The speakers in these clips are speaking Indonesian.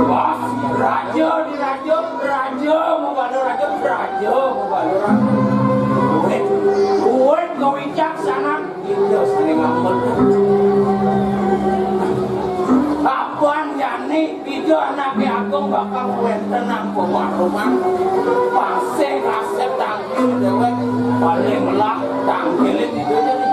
Bos, raja di raja mau bado raja Uwet kau bijaksana itu sering ngambek. Apaan jani itu anaknya agung bakal wenten aku rumah pasti kasep tangkil dewek paling melak tangkilin itu jadi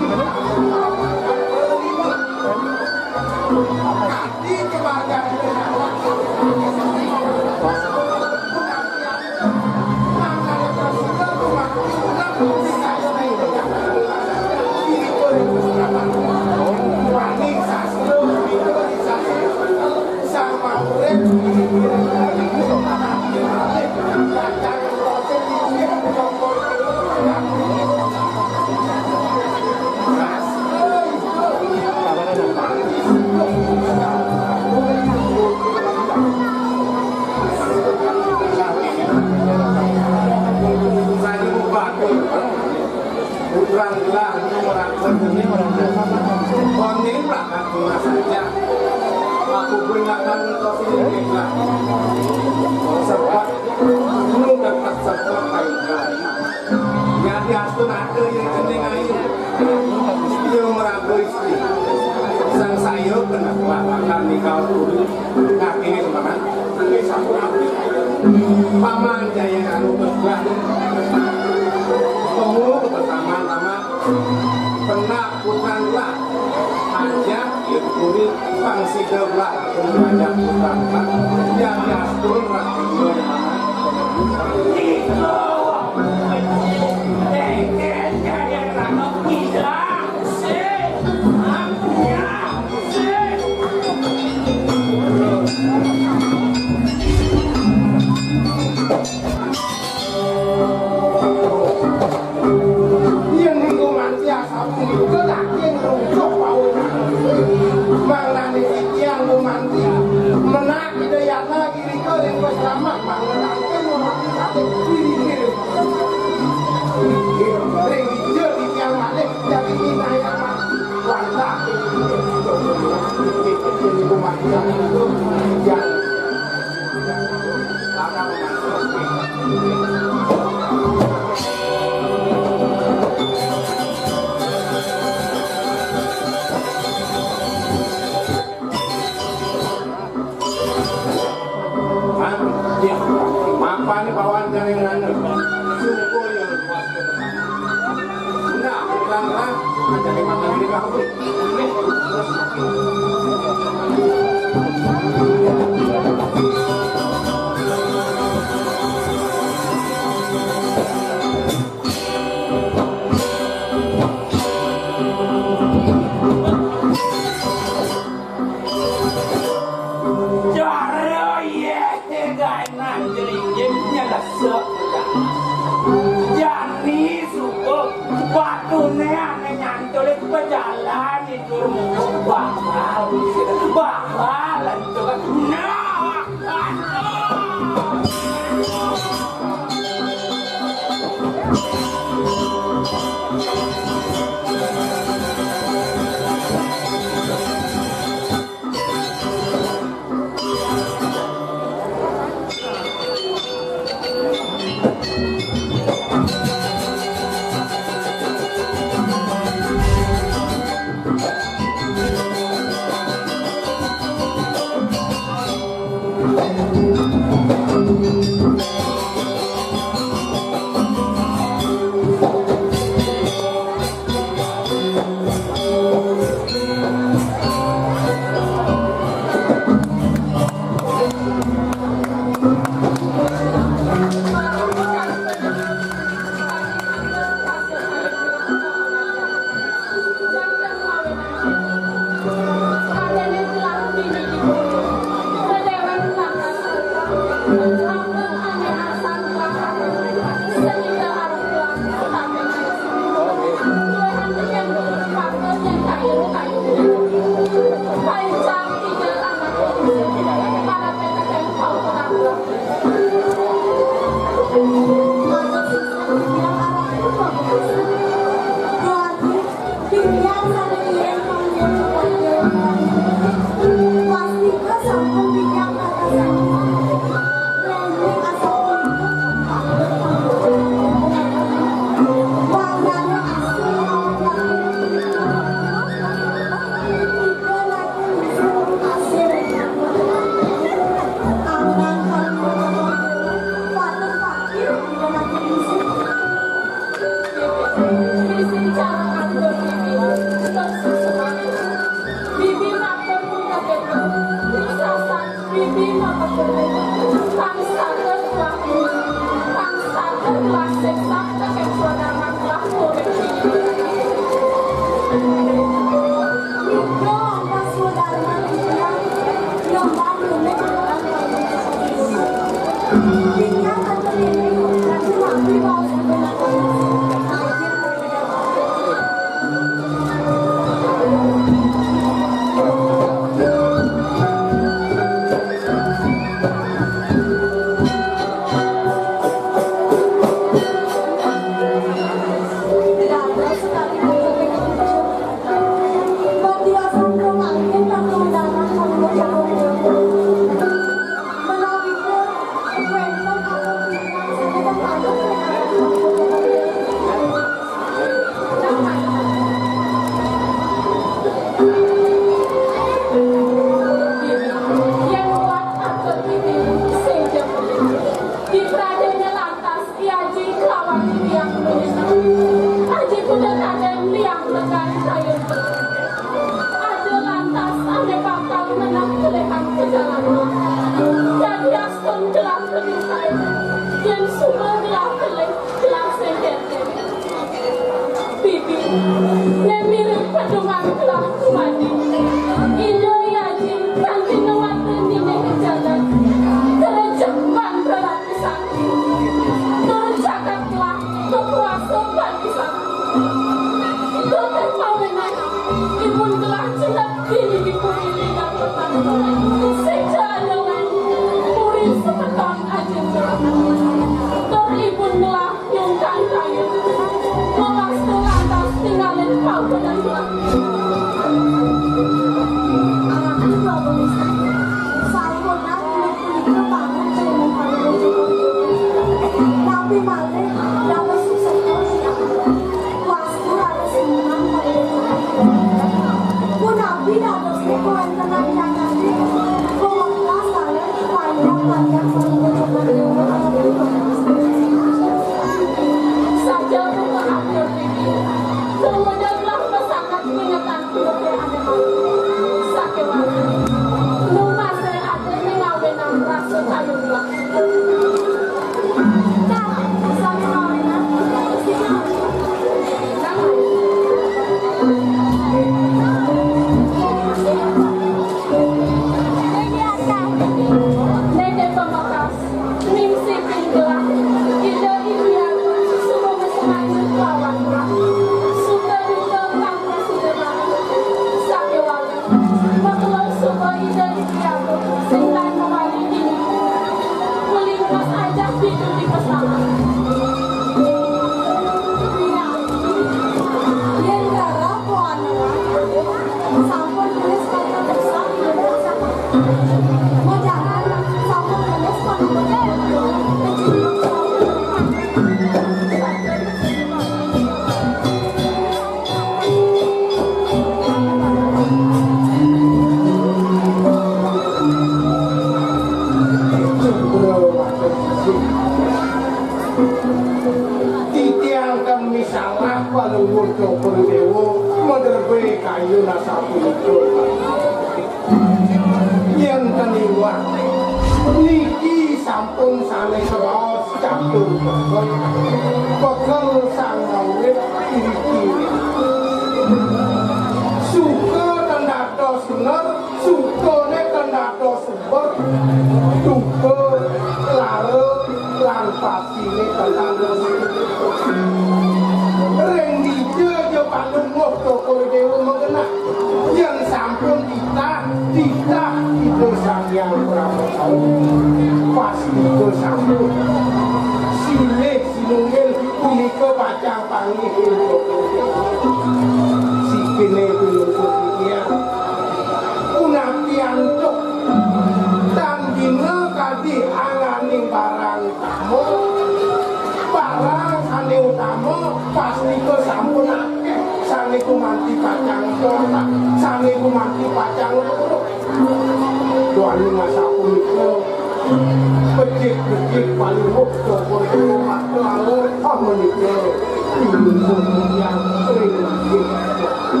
Yang sering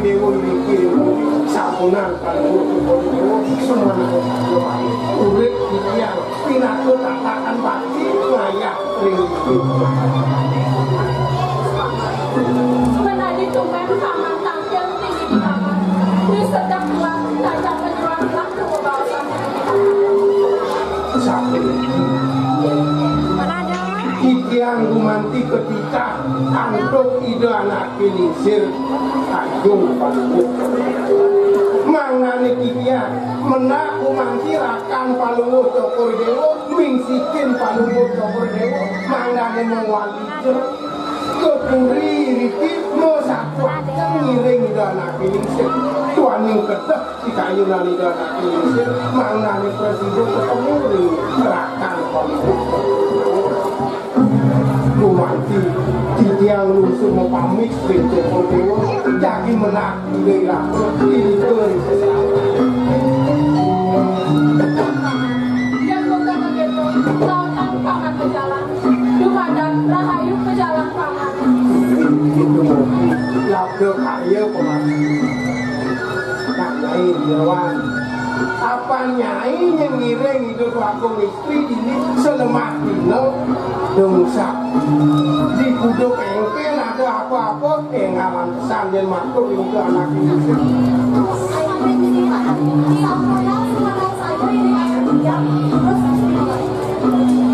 dewa ini sabunan kalau dewa semua urip yang pinaku tatakan pasti layak ringki menadi tumben taman tampil tinggi di taman di sedang bulan tajam menjual waktu kebawasan sampai Ikian gumanti ketika antuk ide anak kilisir Tanjung Palung mangane kikian menak gumanti rakan Palung Cokor Dewo mingsikin Palung Cokor Dewo mangane mewali kepuri riki no sakwa ngiring ide anak kilisir tuaning ketep di kayunan ide anak kilisir mangane presiden ketemu rakan Palung Kumanti tiang lusuh mau pamit bentuk dewa jadi menak gila itu yang bukan begitu tahun pangan berjalan dumadan rahayu berjalan pangan itu labdo kaya pemanti tak lain jawan apa nyai yang ngiring hidup wakong istri ini selemah dino dongsa di kuduk engkel ada apa-apa ngalan pesan dan makhluk itu anak ini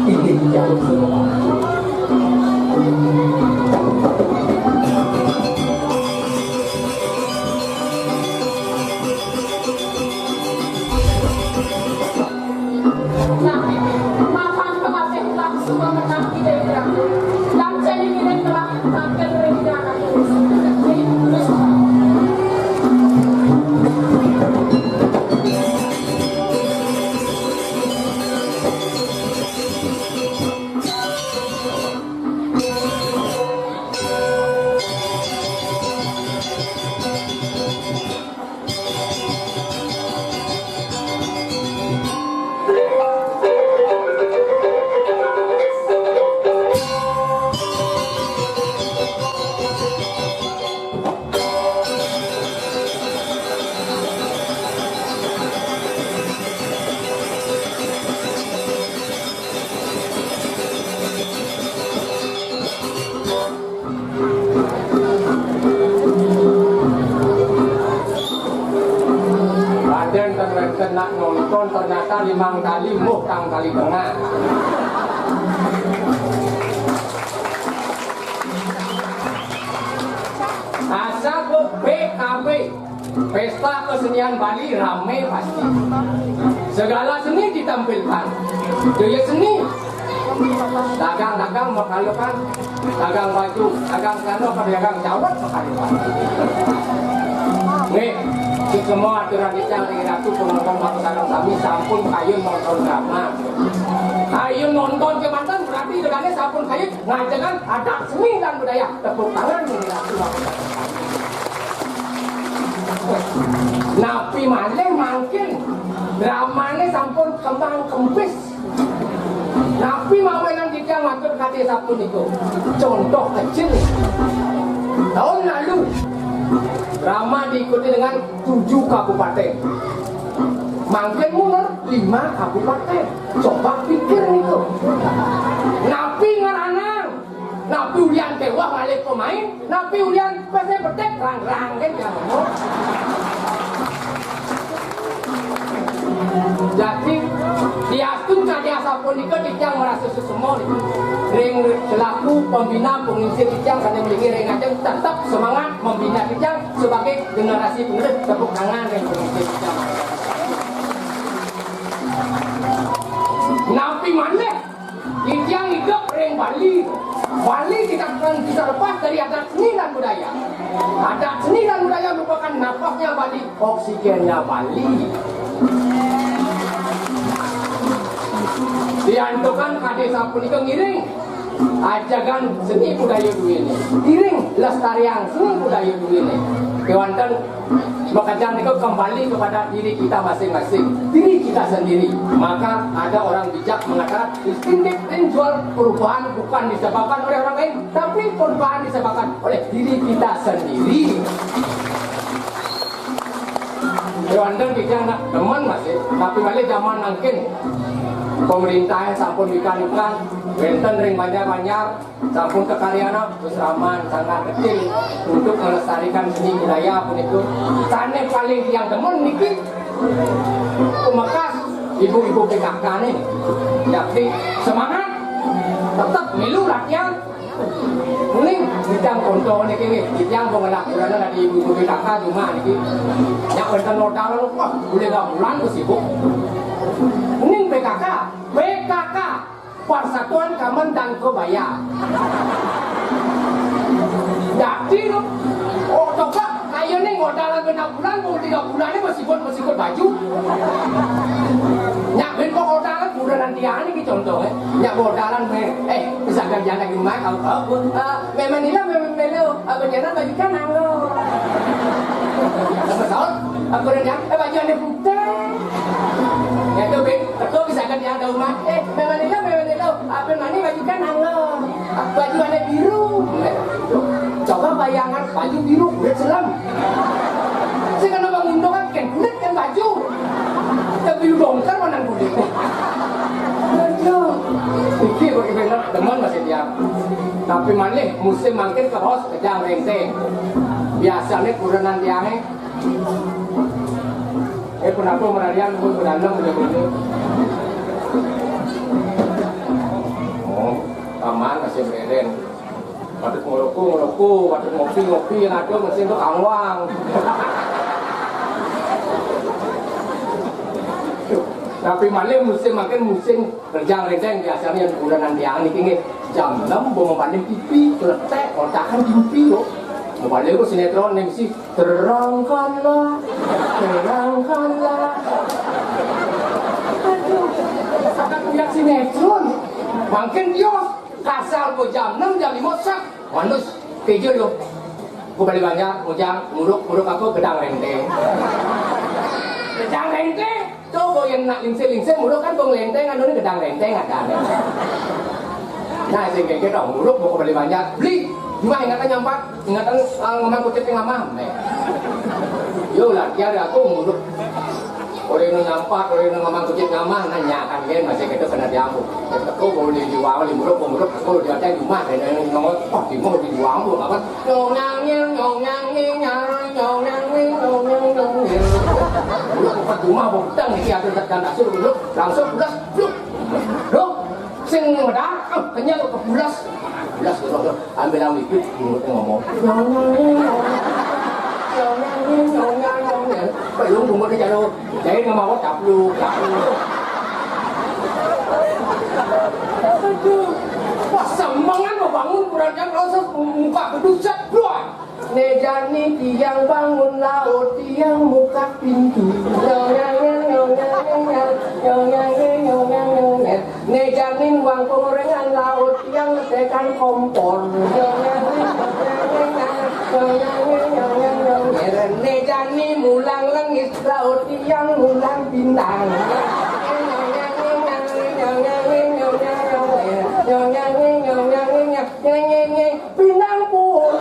ini jauh semua nak nonton ternyata 5 kali muh kang kali tengah asa ke PKB Pesta Kesenian Bali rame pasti segala seni ditampilkan gaya seni dagang-dagang makalukan dagang baju dagang kano dagang jawat makalukan nih di semua aturan dicang dengan ratu penonton makanan kami sampun kayu nonton drama kayu nonton kemantan berarti dengannya sampun kayu ngajakan ada seni dan budaya tepuk tangan ini ratu napi maleng mungkin dramanya sampun kembang kempis napi mawenan dicang matur kate sampun itu contoh kecil tahun lalu drama diikuti dengan 7 kabupaten mungkin mundur 5 kabupaten coba pikir itu napi ngaranang napi ulian tewah ngalik pemain napi ulian pese betek rang-rang kan ngomong jadi diastun kaya sapun itu dicang merasa sesemua ring selaku pembina pengisi dicang kaya memiliki ring ajeng tetap semangat membina dicang sebagai generasi penerus tepuk tangan ring pengisi dicang napi mana dicang hidup ring Bali Bali kita bisa lepas dari adat seni dan budaya adat seni dan budaya merupakan nafasnya Bali oksigennya Bali diantukan kade sampun itu ngiring ajagan seni budaya dulu ini ngiring lestarian seni budaya dulu ini kewantan bekerjaan itu kembali kepada diri kita masing-masing diri kita sendiri maka ada orang bijak mengatakan instintif menjual perubahan bukan disebabkan oleh orang lain tapi perubahan disebabkan oleh diri kita sendiri Wonten kita nak teman masih, tapi balik zaman mungkin pemerintah sampun ikan-ikan, wonten ring banyak-banyak, sampun kekaryana terus aman sangat kecil untuk melestarikan seni budaya pun itu. Sana paling yang teman niki Kumakas ibu-ibu PKK nih, jadi semangat, tetap milu rakyat. Ini bidang contoh nih kini, bidang pengenak bulan dari ibu-ibu PKK cuma nih, yang wonten modal wah boleh nggak bulan tuh sibuk. Ini PKK, Persatuan Kamen dan Kebaya. Jadi oh coba kayak nih modalan benar bulan, mau 3 bulan ini masih buat baju. Nyak ben kok modalan bulanan dia ini contohnya. Nyak modalan bisa kerja lagi rumah kau. Memang ini melu bencana baju kanang lo. Sama tahun aku rendah baju ane putih. Ya tuh ben, kau bisa kerja di rumah. Memang ini apa mana baju kanang lo. Baju ane biru. Coba bayangan baju biru kulit selam. Saya kan bangun kan kulit kan baju. Tapi biru dongkar mana kulit. Aduh, ini benar teman masih dia. Tapi mana musim makin ke hos kejang renteng. Biasanya kurenan dia kenapa meradian pun berdalam begitu. Oh, aman masih beren. Waktu ngerokok, waktu ngopi yang ada mesin itu angwang. Tapi malah musim kerja renteng biasanya yang bulanan dia ini jam 6 mau membanding TV, letek, kontakan TV loh. Membanding itu sinetron yang mesti terangkanlah. Sangat punya sinetron, makin dia. Kasar ko jam 6, jam 5 sak manus kejo yo ko bali banyak mujang muruk apa gedang renteng coba yang nak lingsir muruk kan bong renteng anu ni gedang renteng ada nah sing kayak dong muruk ko bali banyak beli cuma ingatan ngamang kutip ngamam yo lah kira aku muruk orang yang nampak, orang yang ngomong kucing ngamah nanya kan kan masih kita kena diambu. Aku mau dijual, muruk, aku dia ada di rumah dan ngomong, oh di mau dijual bu, apa? Nyong. Muruk ke rumah butang ini ada tekan asur muruk, langsung bulas, dong, sing ngedar, kenyal ke bulas, ambil ambil itu muruk ngomong. Phải luôn cùng với cái chai luôn để nó mau có chập luôn wah semangat mau bangun berajak langsung muka kedusat keluar nejani tiang bangun laut tiang muka pintu nejanin uang pengorengan laut tiang letekan kompor nejani mulang langit laut tiang mulang bintang bintang pun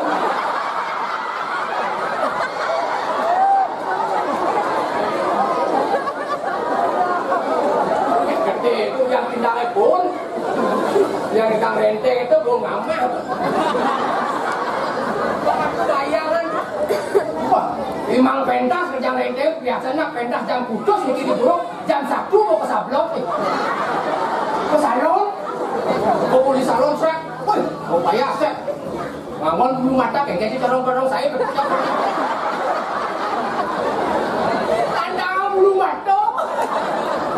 gede itu yang bintangnya pun yang ikan renteng itu belum ngamak bayangan Imang pentas ke jam renteng biasanya pentas jam kudus ini di buruk jam 1 mau ke sablok nih ke salon mau di salon sek woi mau bayar sek ngangon belum mata kayak gitu corong saya tanda belum mata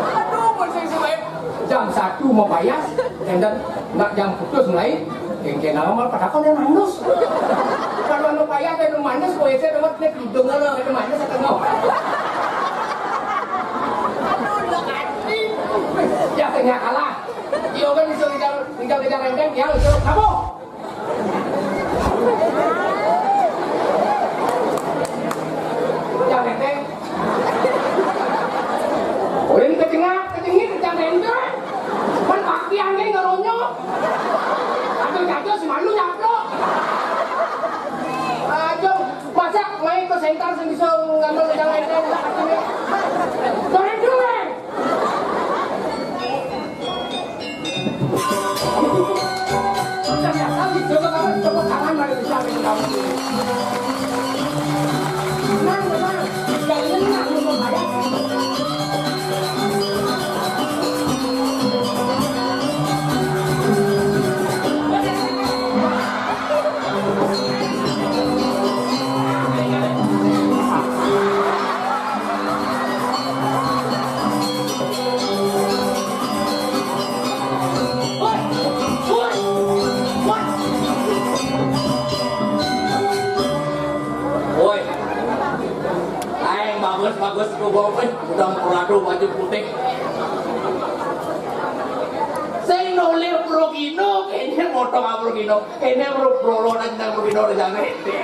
aduh bersih jam 1 mau bayar dan nak jam kudus mulai kengkeng nama pada kau yang manus kalau anu payah dan manus kau ese dapat nek hidung lo itu manus atau no ya kena kalah dia kan bisa tinggal renteng dia itu kamu jangan renteng orang kecengit jangan renteng kan pasti angin ngeronyo jatuh si malu nyaplok. Jom masak main ke mental sing bisa ngambil yang enteng katene. Bare duwe. Ya kali coba kamu coba tangan mari bisa kamu. Nang, jadi nang mau bayar. Bagus kebobolan udah peladu baju putih. Saya nolih progino, kayaknya motong apa progino, kayaknya prolo dan jangan progino dan jangan hente.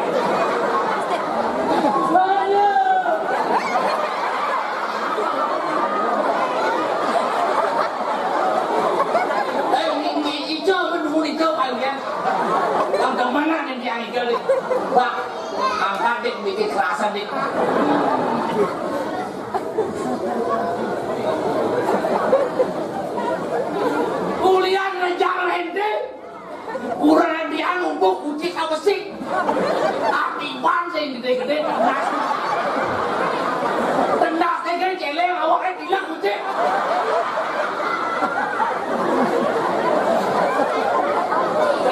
Ayo. Hijau berdua hijau kalian. Yang mana nih yang hijau nih? Pak, angkat dik bikin kerasan dik. Kuliah ngejar hente kurang dia numpuk kucing apa sih akiban sih gede-gede tendak saya celeng awaknya bilang kucing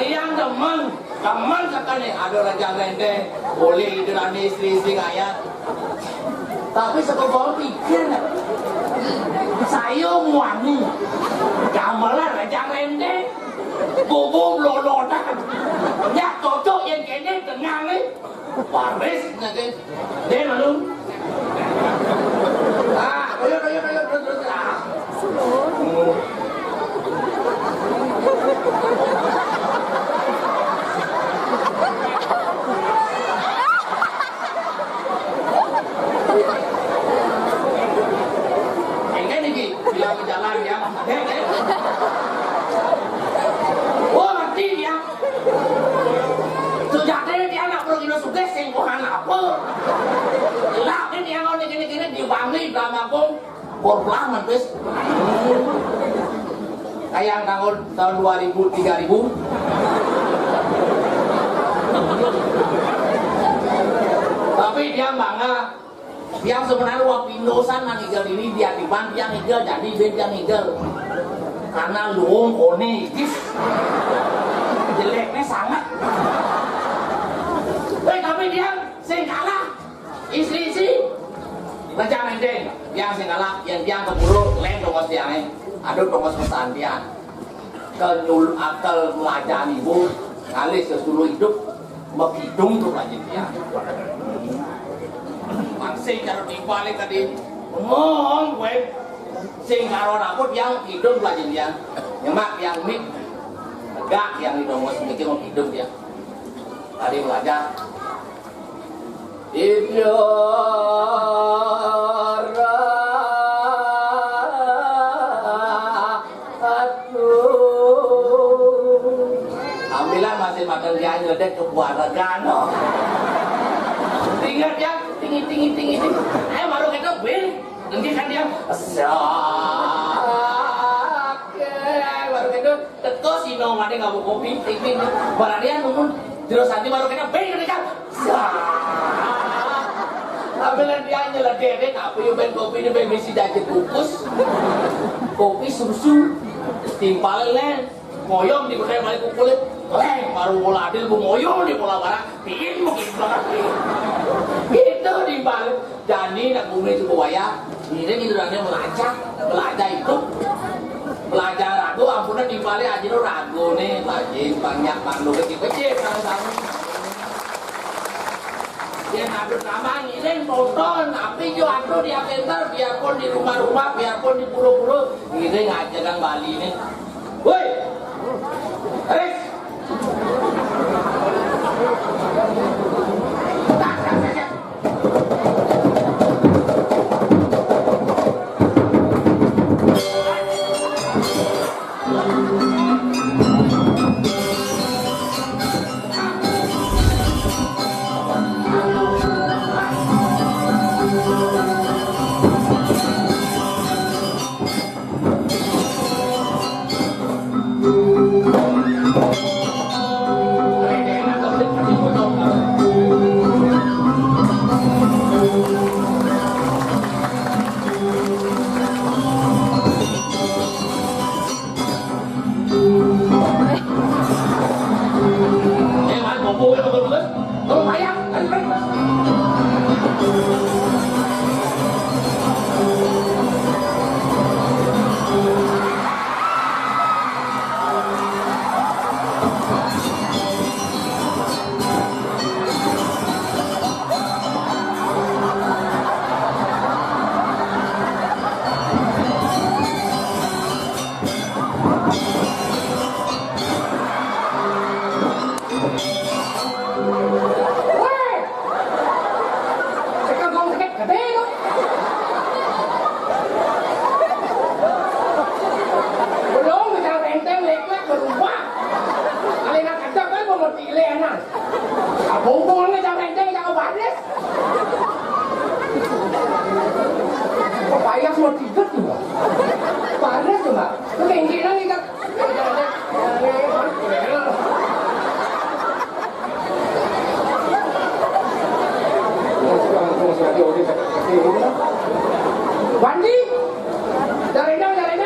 yang teman sekali ada raja hente boleh hidup istri kaya tapi sekolah pikir saya wani gamelan raja hente bobo lolotan ya cocok yang kayaknya tenang nih Paris nggak deh lalu ayo terus bilang jalan ya, oh ngerti dia, sejatinya dia nggak perlu kita suka singkuhan apa, lah ini dia kalau gini dibangi sama pun, berpelan mantis, kayak tahun 2000 3000, tapi dia bangga. Yang sebenarnya wapindosan manggil ini dia diban yang higel jadi ben yang higel karena luung one gis jeleknya sangat tapi dia sing kalah istri macam ente yang sing kalah yang dia keburu lem dongos tiangnya aduh dongos pesan dia kenyul akal melajani ibu kali sesuatu hidup menghitung tuh lagi dia sing karo dibalik tadi ngomong gue sing karo rapot yang hidup belajar dia nyemak yang mik tegak yang hidung mikir mau hidup dia tadi belajar ambilan masih makan dia nyeledek ke buah regano tinggal dia tinggi ayo baru kita win nanti kan dia baru kita teko sino ada nggak mau kopi tinggi barang dia nunggu terus nanti baru kita win nanti kan ambilan dia nyeledek apa yang main kopi ini main misi dajit kukus kopi susu timpalnya ngoyong di berdaya balik kukulit baru bola adil bu ngoyong di bola barak pingin mungkin banget itu di balik jadi nak bumi itu buaya ini gitu dia belajar itu belajar ragu ampunan di balik aja lo ragu nih lagi banyak bandu kecil sama-sama dia ngadut nama ini nonton tapi juga aku dia pintar biarpun di rumah-rumah biarpun di pulau-pulau ini ngajaran Bali ini woi Aris cuma tiga juga. Panas cuma. Ketinggi lagi kan. Bandi, dari mana?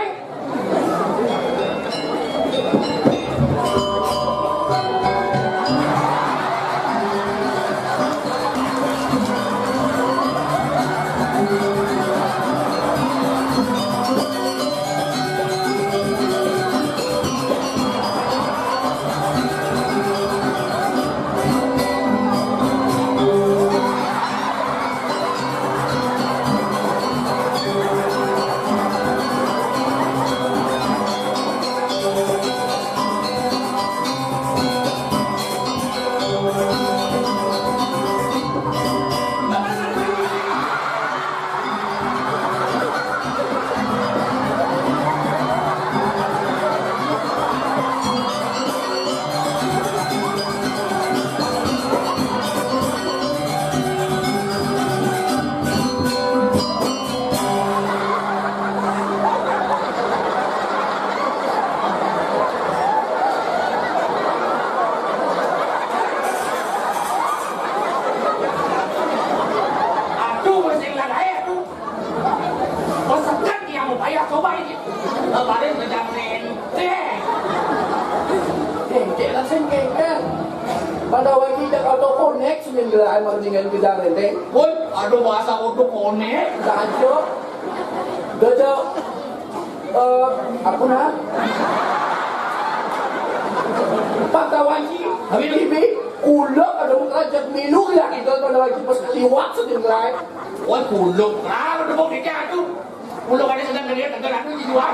Pada waktu kita auto connect semingguan mau dengan kita rente. Woi, ada bahasa auto connect. Tajo, dojo, apa nak? Pada waktu ini, ulok ada kerajaan milu lagi pada waktu pas liwat semingguan. Woi, ulok, kalau ada mau dikah tu, ulok ada sedang kerja, tengah lalu dijual.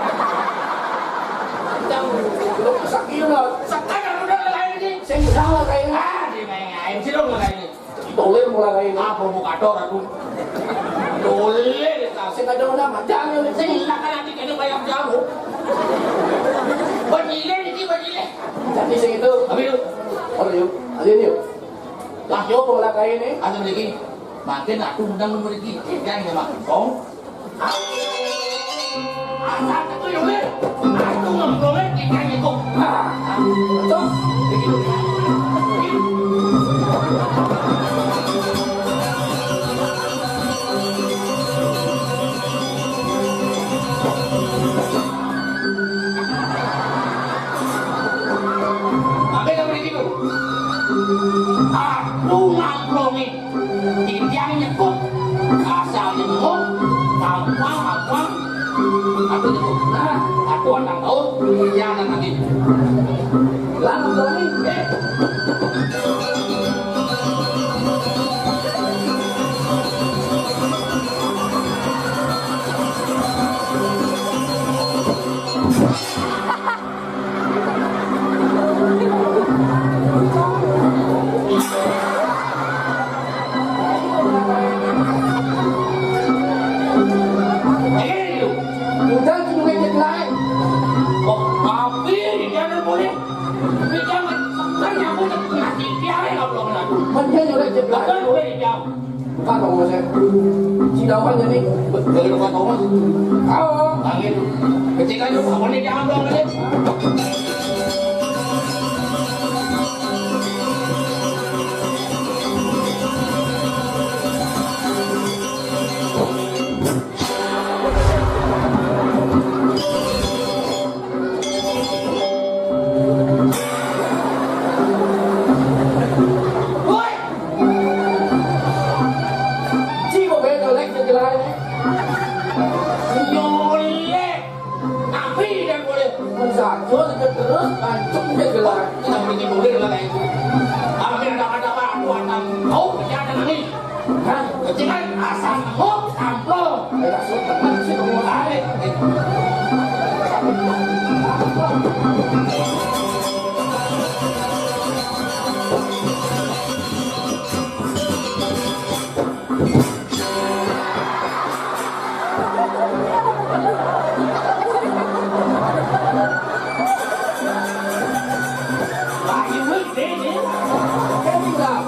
Jangan ulok sakit lah. Sekarang udah lain ni. Saya salah kayak ni. Di main sih dong lain ni. Boleh mulai ini. Provokator aku. Boleh tak? Saya tak ada orang macam ni. Saya silakan nanti kena bayar jauh. Bajile ni bajile. Jadi saya itu. Habis tu. Orang yuk, ada ni yuk. Lah yo mulai kayak ni. Ada lagi. Makin aku undang memiliki ikan yang makong. Asal tu yang ni. Aku ngomongnya ikan yang kong. Betul. Begitu. Aku ngomongin ikan yang kong. Asal yang kong. Tampang. Aku nyebut. Aku akan tahu. Jangan nanti. Langsung ni. Udah cuma ngejek lain. Oh, tapi jangan boleh. Jangan. Kan aku nak mati biarin Allah nak. Mana juga ngejek lain. Kan boleh jauh. Kan tahu saya. Cidawan jadi. Betul kan Thomas. Oh, Angin. Ketika itu apa ni jangan dong ni. Terus terus ancuk dia gelar. Kita pergi boleh lah itu. Apa yang ada aku akan tahu jangan ni. Kan? Ketika asal hok amplop. Saya suka macam semua hari. Cái gì vậy?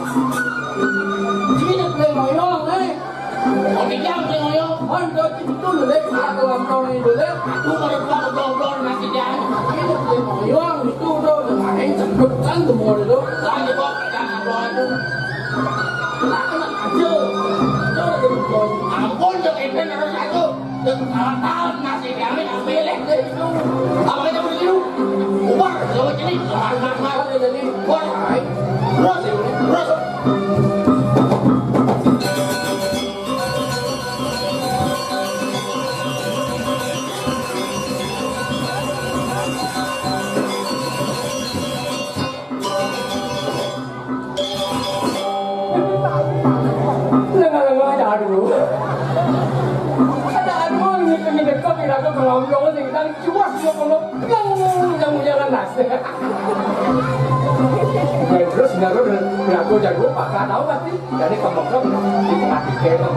Chỉ được lên mỏi non đấy. Còn cái itu lelek, ada lampau ini lelek. Aku kalau belum nasi jangan. Ini yang itu tuh, yang cepet kan semua itu. Saya kok jangan belum itu. Lakukan aja. Ampun yang itu harus satu. Tahun nasi jangan yang milik itu. Apa kita begitu? Ubah, kalau jadi mahal jadi. Wah, terus. Terus nggak beraku jago pakai tahu pasti dari kelompok di tengah tiga itu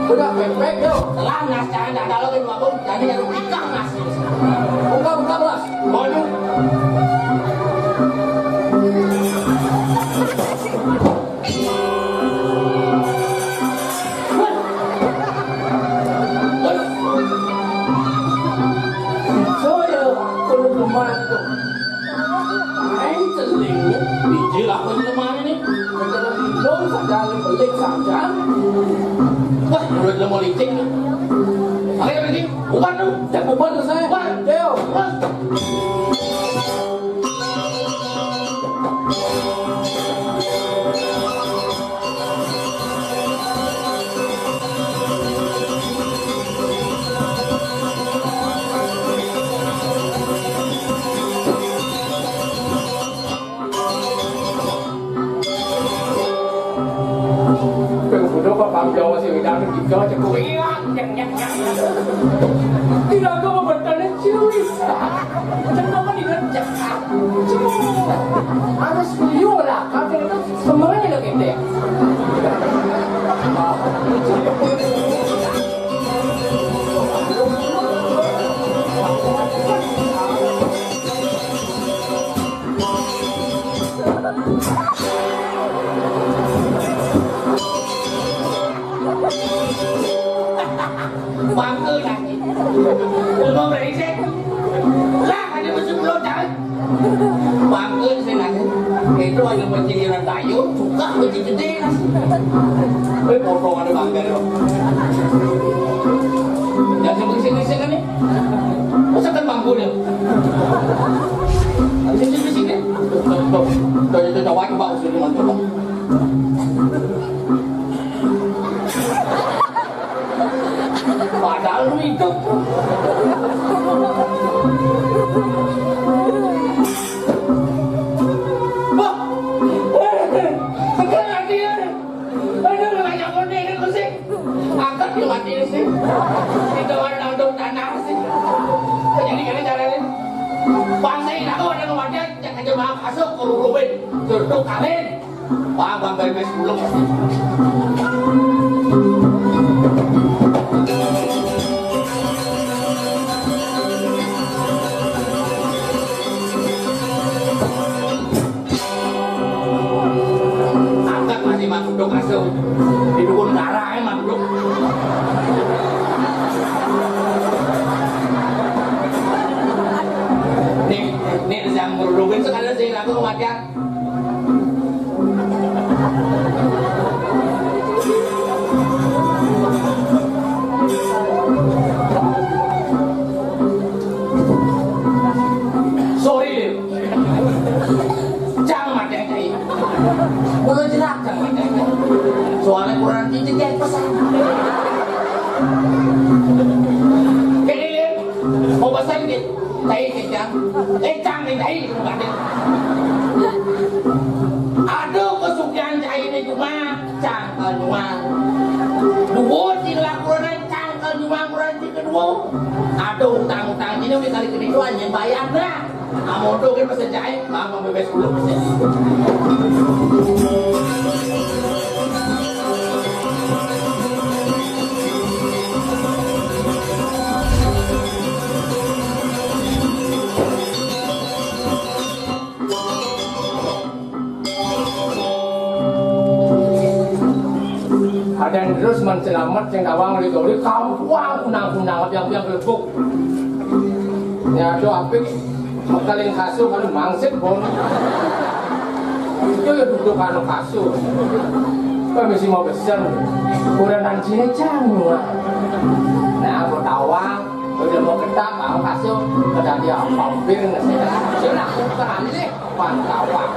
udah pepek dong. Telah nas jangan ada lagi dua bung. Jadi yang ikan nas. Buka belas. Waduh. Saya kalau kemana tuh? Anh teling biji lah pun kemana nih? Kalau hidung saja balik saja. Wah, udah mau licin. Ayo pergi, bukan dong. Jangan bukan saya. Bukan. Deo. Bang Jawa sih udah tiga cukup yang tidak kau bertanya curi kenapa dikerja harus beliau lah karena itu semuanya udah gede Bangke lagi. Belum berisik. Lah ada musim belum jalan. Bangke sih lagi. Itu ada mencari orang kayu, suka mencari gede. Potong ada bangke dong. Jangan berisik-berisik kan nih. Masa kan bangku dia. Berisik-berisik kan. Tuh coba ke bawah sini mantap. Padahal lu hidup. Wah, sekarang dia. Aduh, banyak kode ini lu sih. Angkat dia mati sih. Kita warna untuk tanah sih. Jadi kalian caranya. Pasai aku ada kematian, jangan coba masuk ke rubin. Duduk kalian. Bang bebek belum. Jang merubin sekali sih aku ngajak. Sorry, Jang macam ni. Mula jenak Jang macam ni. Soalnya kurang titik yang pesan. Kini mau pesan ni, tay ke Jang. Jang ni tay tu macam. Aduh kesukaan cai ni cuma Jang cuma. Dua sila kurang Jang cuma kurang kedua. Aduh utang-utang ini udah kali kedua yang bayar dah. Kamu tu kan pasal cai, kamu bebas 10%. Ada yang terus mencelamat yang awang itu, di kampung kunang-kunang yang gelebuk. Ya do apik makaling kasu kalau mangsit pun itu ya duduk kalau kasu kami mau pesan kurang nantinya jangan nah aku tawang udah mau ketak mau kasu kedak dia mampir nasi sih aku kan ini pantawang